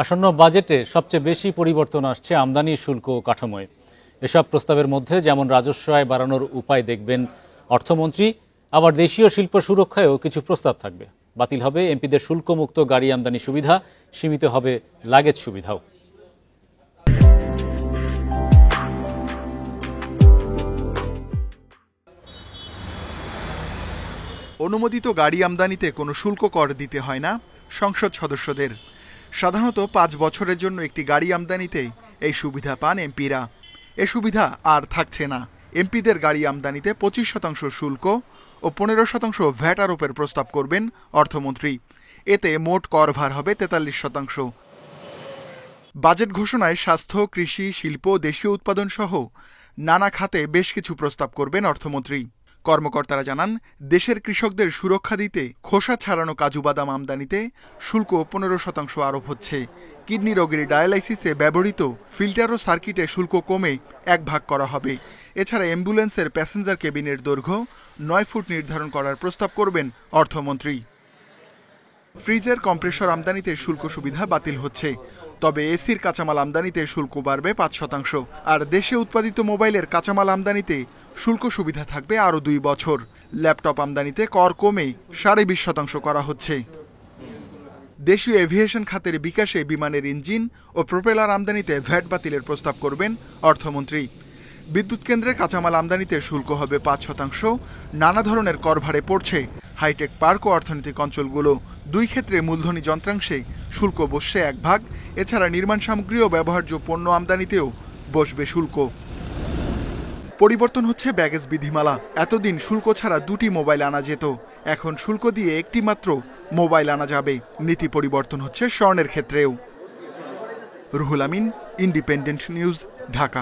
আসন্ন বাজেটে সবচেয়ে বেশি পরিবর্তন আসছে আমদানি শুল্ক কাঠামোয়। এসব প্রস্তাবের মধ্যে যেমন রাজস্ব আয় বাড়ানোর উপায় দেখবেন অর্থমন্ত্রী, আবার দেশীয় শিল্প সুরক্ষায়ও কিছু প্রস্তাব থাকবে। বাতিল হবে এমপিদের শুল্কমুক্ত গাড়ি আমদানি সুবিধা, সীমিত হবে লাগেজ সুবিধাও। অনুমোদিত গাড়ি আমদানিতে কোনো শুল্ক কর দিতে হয় না সংসদ সদস্যদের। সাধারণত ৫ বছরের জন্য একটি গাড়ি আমদানিতে এই সুবিধা পান এমপিরা। এ সুবিধা আর থাকছে না। এমপিদের গাড়ি আমদানিতে ২৫% শুল্ক ও ১৫% ভ্যাট আরোপের প্রস্তাব করবেন অর্থমন্ত্রী। এতে মোট কর ভার হবে ৪৩%। বাজেট ঘোষণায় স্বাস্থ্য, কৃষি, শিল্প, দেশীয় উৎপাদন সহ নানা খাতে বেশ কিছু প্রস্তাব করবেন অর্থমন্ত্রী। কর্মকর্তারা জানান, দেশের কৃষকদের সুরক্ষা দিতে খোসা ছাড়ানো কাজু বাদাম আমদানিতে শুল্ক ১৫% আরোপ হচ্ছে। কিডনি রোগীর ডায়ালাইসিসে ব্যবহৃত ফিল্টার ও সার্কিটে শুল্ক কমে ১ ভাগ করা হবে। এছাড়া অ্যাম্বুলেন্সের প্যাসেঞ্জার কেবিনের দৈর্ঘ্য ৯ ফুট নির্ধারণ করার প্রস্তাব করবেন অর্থমন্ত্রী। ফ্রিজের কম্প্রেসর আমদানিতে শুল্ক সুবিধা বাতিল হচ্ছে, তবে এসির কাঁচামাল আমদানিতে শুল্ক বাড়বে ৫%। আর দেশে উৎপাদিত মোবাইলের কাঁচামাল আমদানিতে শুল্ক সুবিধা থাকবে আরও ২ বছর। ল্যাপটপ আমদানিতে কর কমে ২.৫% করা হচ্ছে। দেশীয় এভিয়েশন খাতের বিকাশে বিমানের ইঞ্জিন ও প্রোপেলার আমদানিতে ভ্যাট বাতিলের প্রস্তাব করবেন অর্থমন্ত্রী। বিদ্যুৎ কেন্দ্রে কাঁচামাল আমদানিতে শুল্ক হবে ৫%। নানা ধরনের কর ভারে পড়ছে হাইটেক পার্ক ও অর্থনৈতিক অঞ্চলগুলো। ২ ক্ষেত্রে মূলধনী যন্ত্রাংশে শুল্ক বসছে ১ ভাগ। এছাড়া নির্মাণ সামগ্রী ও ব্যবহার্য পণ্য আমদানিতেও বসবে শুল্ক। পরিবর্তন হচ্ছে ব্যাগেজ বিধিমালা। এতদিন শুল্ক ছাড়া ২টি মোবাইল আনা যেত, এখন শুল্ক দিয়ে একটি মাত্র মোবাইল আনা যাবে। নীতি পরিবর্তন হচ্ছে স্বর্ণের ক্ষেত্রেও। Ruhul Amin, independent news, Dhaka.